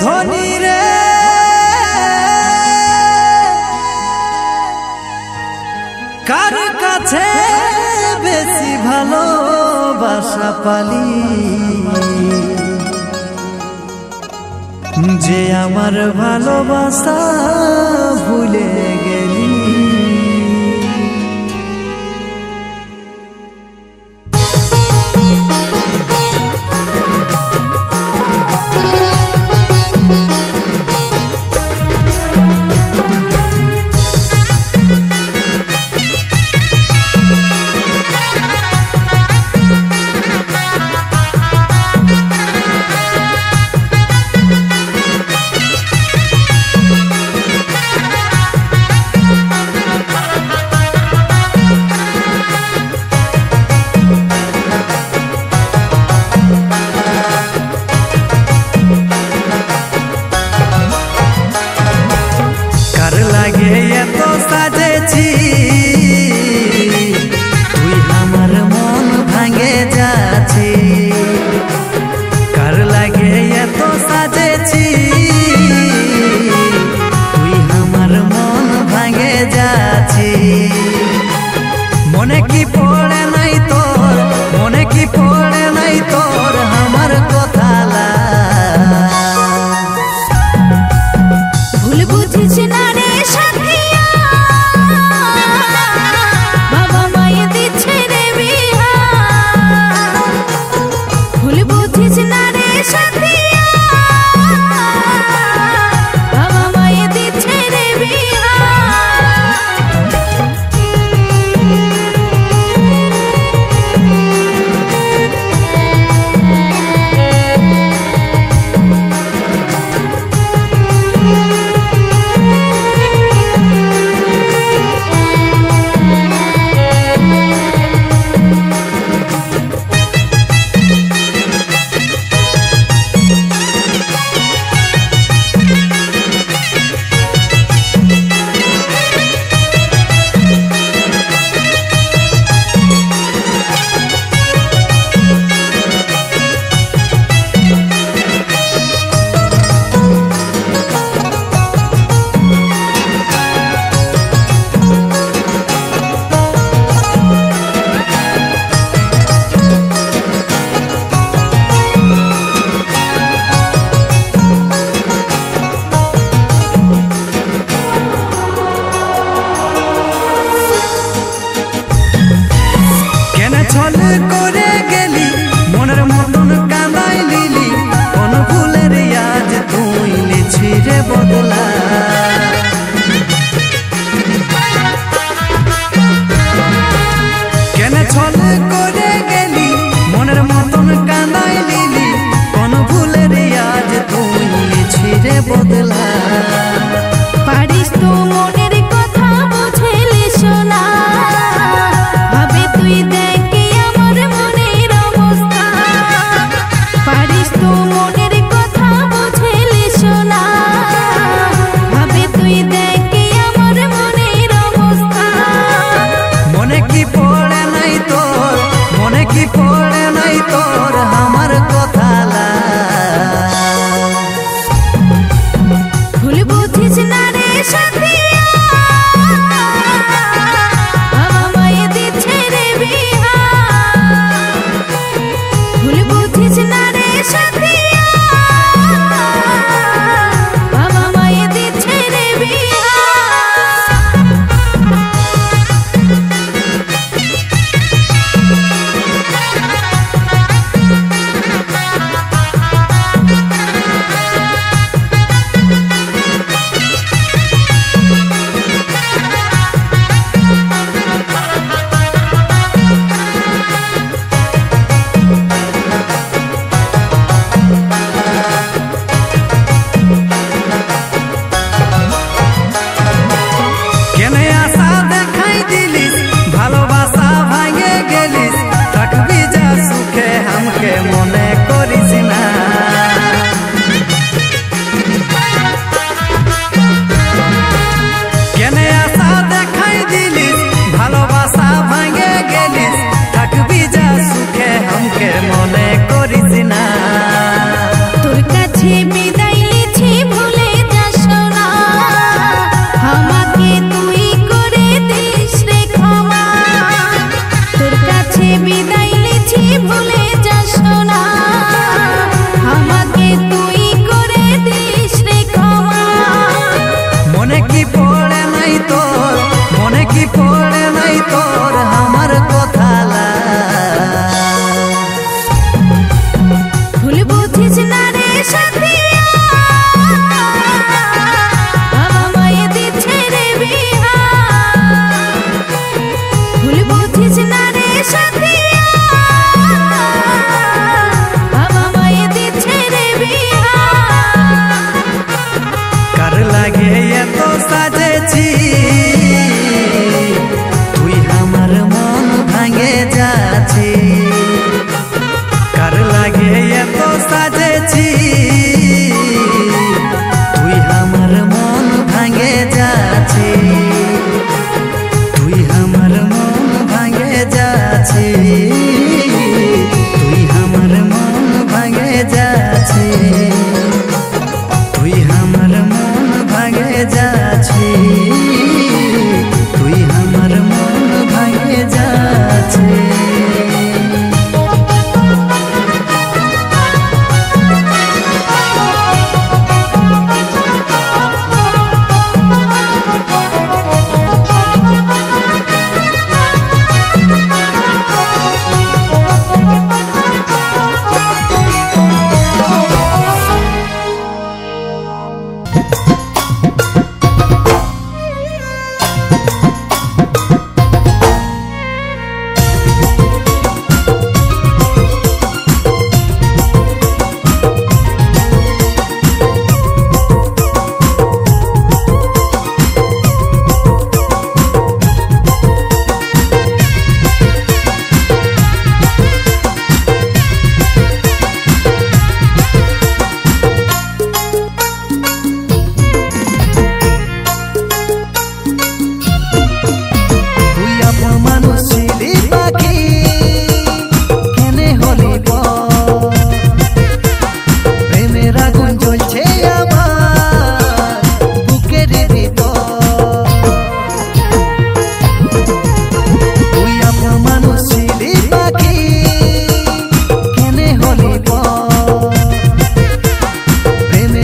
ধনী রে কার কাছে বেশি ভালোবাসা পালি যে আমার ভালোবাসা ভুলে গেলি।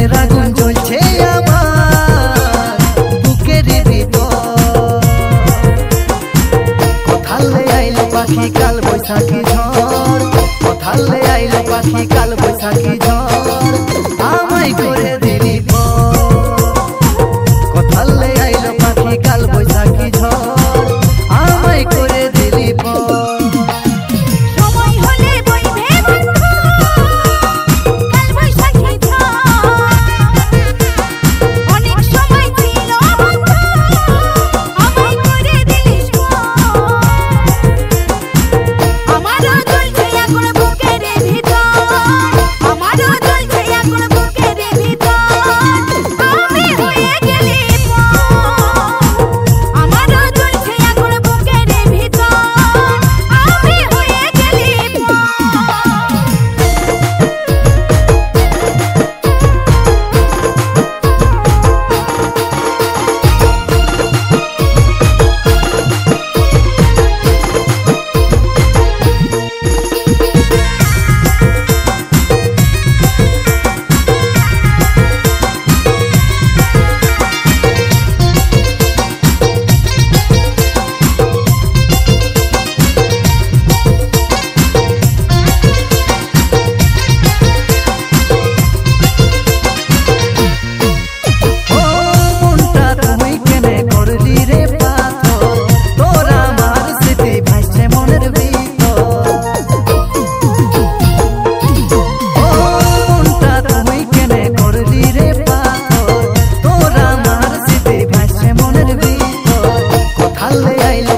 প্রেমের আগুন জ্বলছে আমার বুকের ভিতর। কোথালে আইলো পাখি কাল বৈশাখী ঝড়, কোথালে আইলো পাখি কাল বৈশাখী ঝড়, আমায় করে দিলি কোথালে আইলো পাখি কাল বৈশাখী ঝড়, আমায় করে দিলি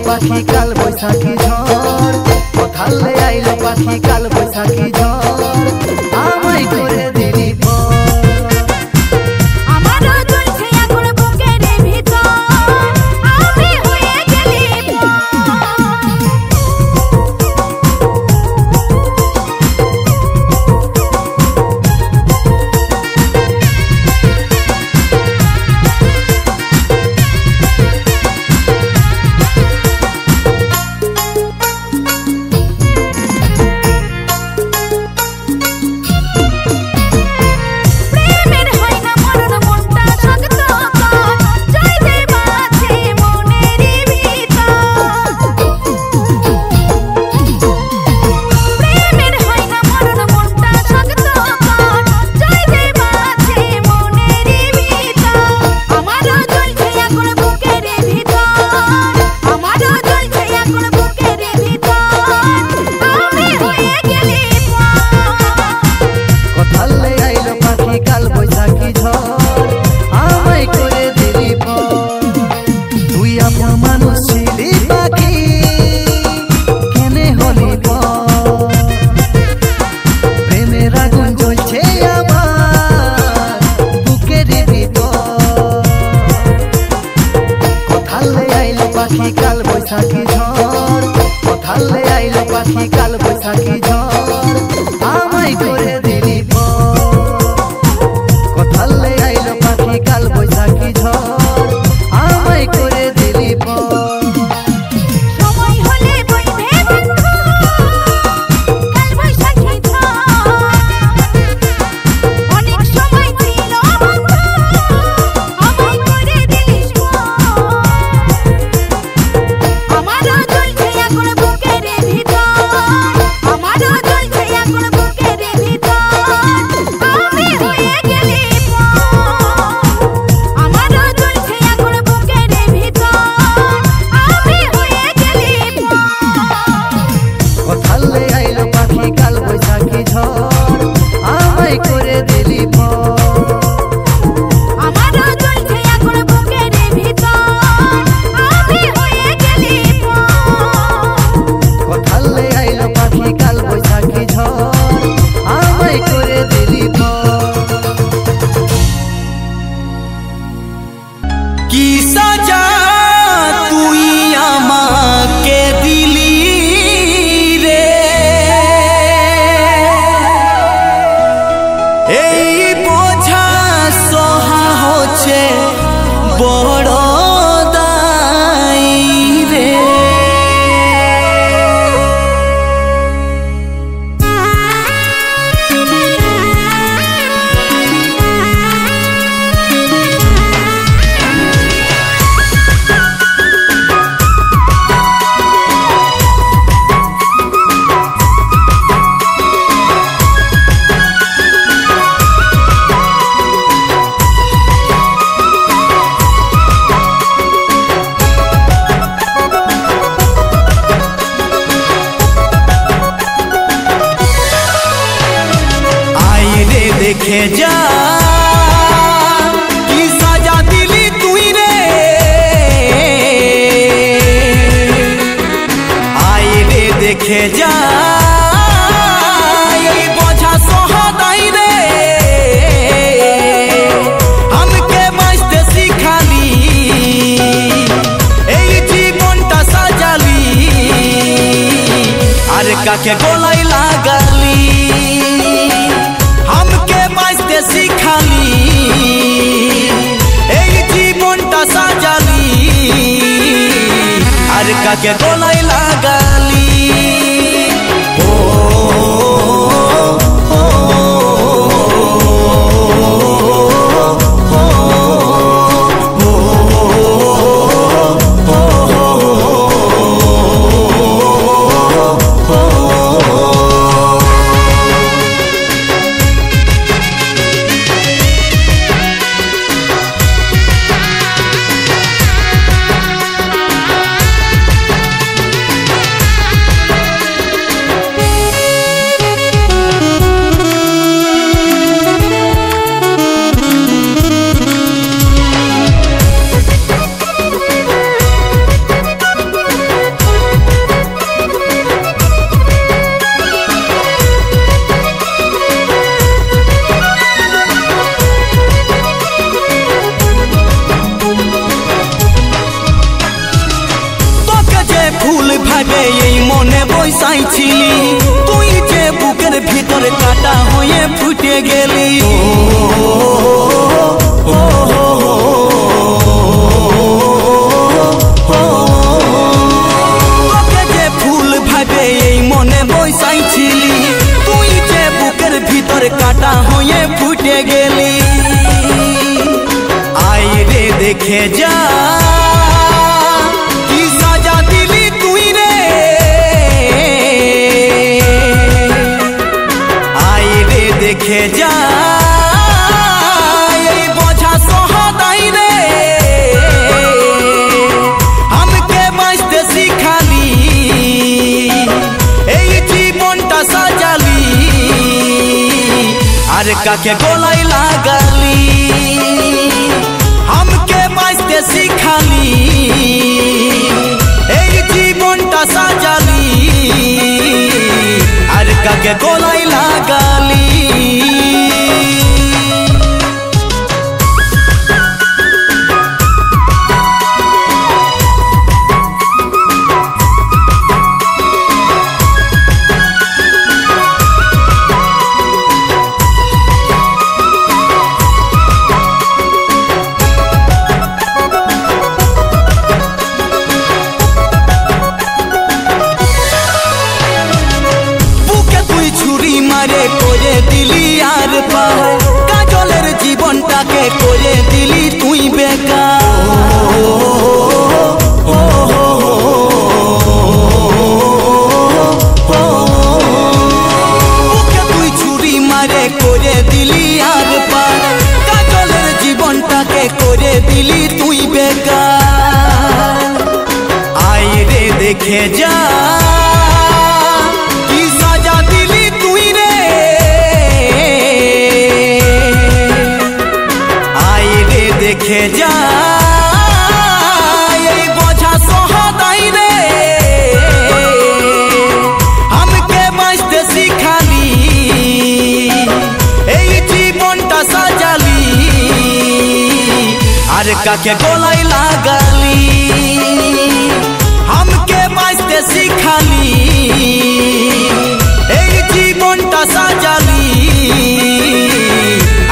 পাখি কাল বৈশাখী ঝড়, কোথালে আইলো পাখি কাল বৈশাখী ঝড়, আমায় করে দিলি কাল বৈশাখী ঝড়, আমায় করে দিলি তুই আপন মানুষ ছিলি পাখি কেনে হলি প্রেমের আগুন জ্বলছে আমার বুকের ভিতর। কোথালে আইলো পাখি কাল বৈশাখী ঝড়, কোথালে আইলো পাখি কাল বৈশাখী ঝড়, আমায় করে দিলি কোথালে আইলো পাখি কাল বৈশাখী ঝড়, আমায় করে দিলি আমার के गोलाई लागली हमके बाजते सिखाली ए जीवनटा साजाली अरे का के गोलाई लागली मने बसाइছিলি তুই যে বুকের ভিতর কাটা হয়ে ফুটে গেলি তোকে যে ফুল ভাবে এই মনে বসাইছিলি তুই যে বুকের ভিতর কাটা হয়ে ফুটে গেলি আয় রে দেখে যা देखे जा बोझा सोहदाई रे हमके बाजते सिखाली जीवनटा साजाली अरे का के गोलाई लागली हमके बाजते सिखाली जीवनटा साजाली अरे का के गोलाई लागली मारे कोरे दिली यार पाए काजलेर जीवनटा के कोरे दिली तुई बेकार तुई छुरी मारे कोरे दिली यार पाए काजलेर जीवनटा के कोरे दिली तुई बेकार आए रे देखे जा देखे जा बोझा सोहदाई रे हमके बाजते सिखाली जीवनटा साजाली अरे का के गोलाई लागली हमके बाजते सिखाली जीवनटा साजाली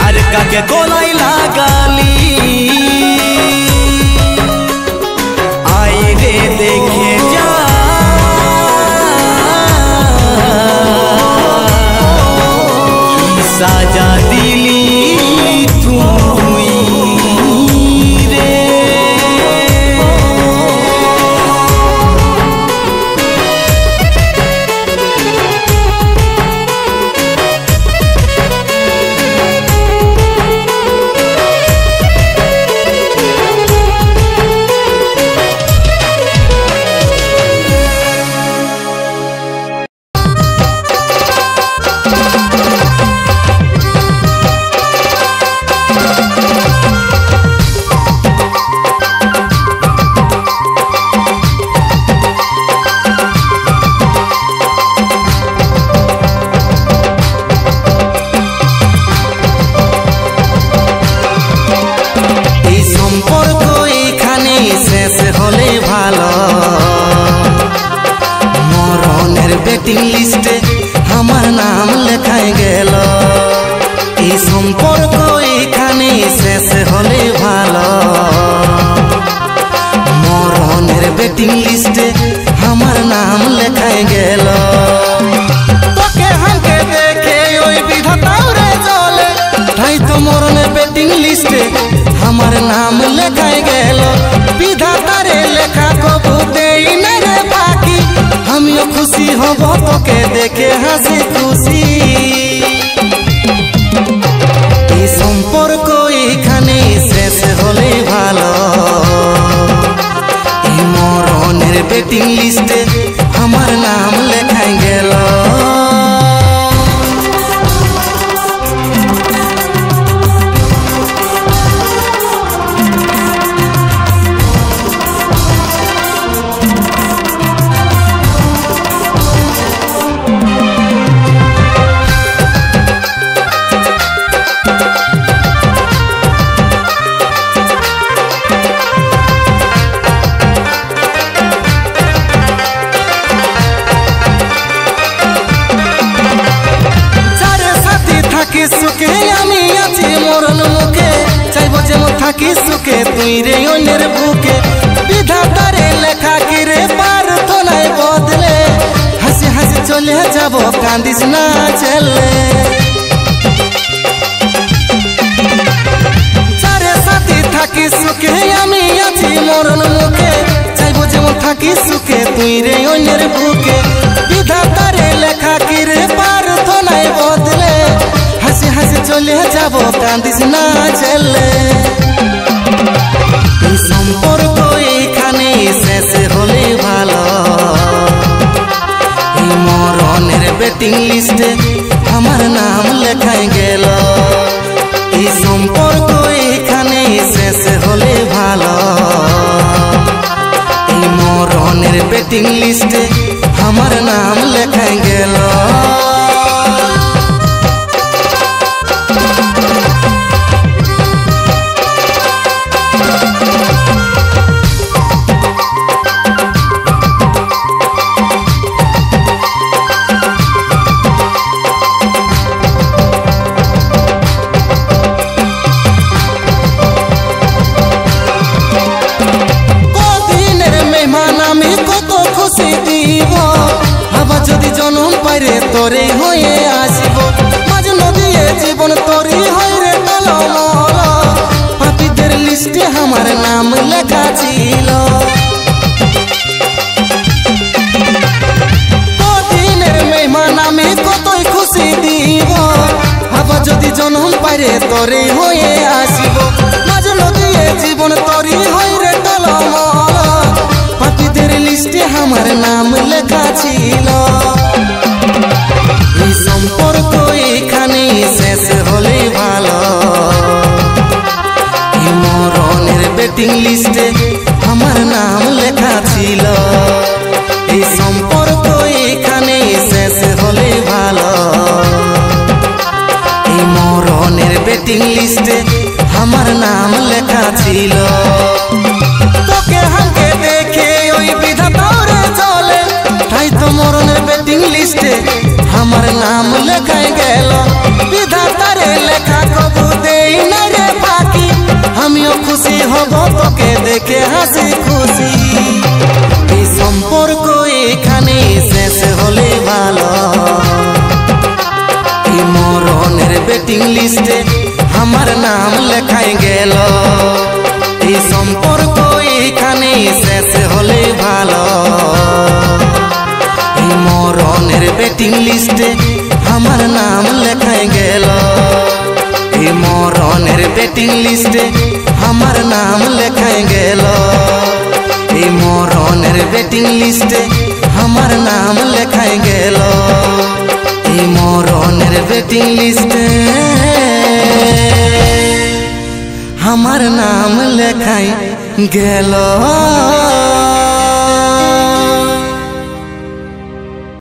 अरे का के गोलाई लागली आए रे देखे जा साजा दिली तुई रे বেটিং লিস্টে আমার নাম লেখায় গেল। এই সম্পর্ক এখানে শেষ হলে ভালো, মরণের বেটিং লিস্টে আমার নাম লেখায় গেল। তোকে হাঁকে দেখে ওই বিধাতাও রে জ্বলে, তাই তো মরণের বেটিং লিস্টে আমার নাম লেখায় গেল। বিধাতারে লেখা কবু দেই না রে বাকি, আমিও খুশি হব তোকে দেখে হাসি খুশি। এই সম্পর্ক এখানে শেষ হলে ভালো, এই মরণের বেটিং লিস্টে আমার নাম লেখায় গেল। সুখে আমি আছি মরণ মুখে, চাইব যেমন থাকি সুখে তুই রে অন্যের বুকে। বিধাতারে লেখা কি রে প্রার্থনায় বদলে, হাসি হাসি চলে যাব কান্দিস না চলে। চারে সাথী থাকি সুখে আমি আছি মরণ মুখে, চাইব যেমন থাকি সুখে তুই রে অন্যের বুকে। বিধাতারে লেখা কি রে প্রার্থনায় বদলে, হাসি হাসি চলে যাব কান্দিস না চলে। এই সম্পর্ক এখানে শেষ হলে ভালো, এই মরণের বেটিং লিস্টে আমার নাম লেখায় গেল। এই সম্পর্ক এখানে শেষ হলে ভালো, এই মরণের বেটিং লিস্টে আমার নাম লেখায় গেল। যদি জনম পাইরে তোরে হয়ে আসিব, মাঝ নদীয়ে জীবন তোরি হয় রে টলমল। পাপীদের লিস্টে আমার নাম লেখা ছিল, কদিনের মেহমান আমি কতই খুশি দিব। আবার যদি জনম পাইরে তোরে হয়ে আসিব, মাঝ নদীয়ে জীবন তোরি হয় রে টলমল। পাপীদের লিস্টে আমার নাম লেখা ছিল। এই সম্পর্ক এখানে শেষ হলে ভালো, এই মরণের বেটিং লিস্টে আমার নাম লেখা ছিল। এই সম্পর্ক এখানে শেষ হলে ভালো, এই মরণের বেটিং লিস্টে আমার নাম লেখা ছিল। তোকে হাঁকে দেখে ওই বিধাতাও রে জ্বলে, তাই তো মরণের বেটিং লিস্টে আমার নাম লেখায় গেল। বিধাতারে লেখা কবু দেই না রে বাকি, আমিও খুশি হব তোকে দেখে হাসি খুশি। এই সম্পর্ক এখানে শেষ হলে ভালো, এই মরণের বেটিং লিস্টে আমার নাম লেখায় গেল। এই সম্পর্ক এখানে শেষ হলে ভালো, এই মরণের বেটিং লিস্টে আমার নাম লেখায় গেল। এই মরণের বেটিং লিস্টে আমার নাম লেখায় গেল। এই মরণের বেটিং লিস্টে আমার নাম লেখায় গেল। এই মরণের বেটিং লিস্টে আমার নাম লেখায় গেল।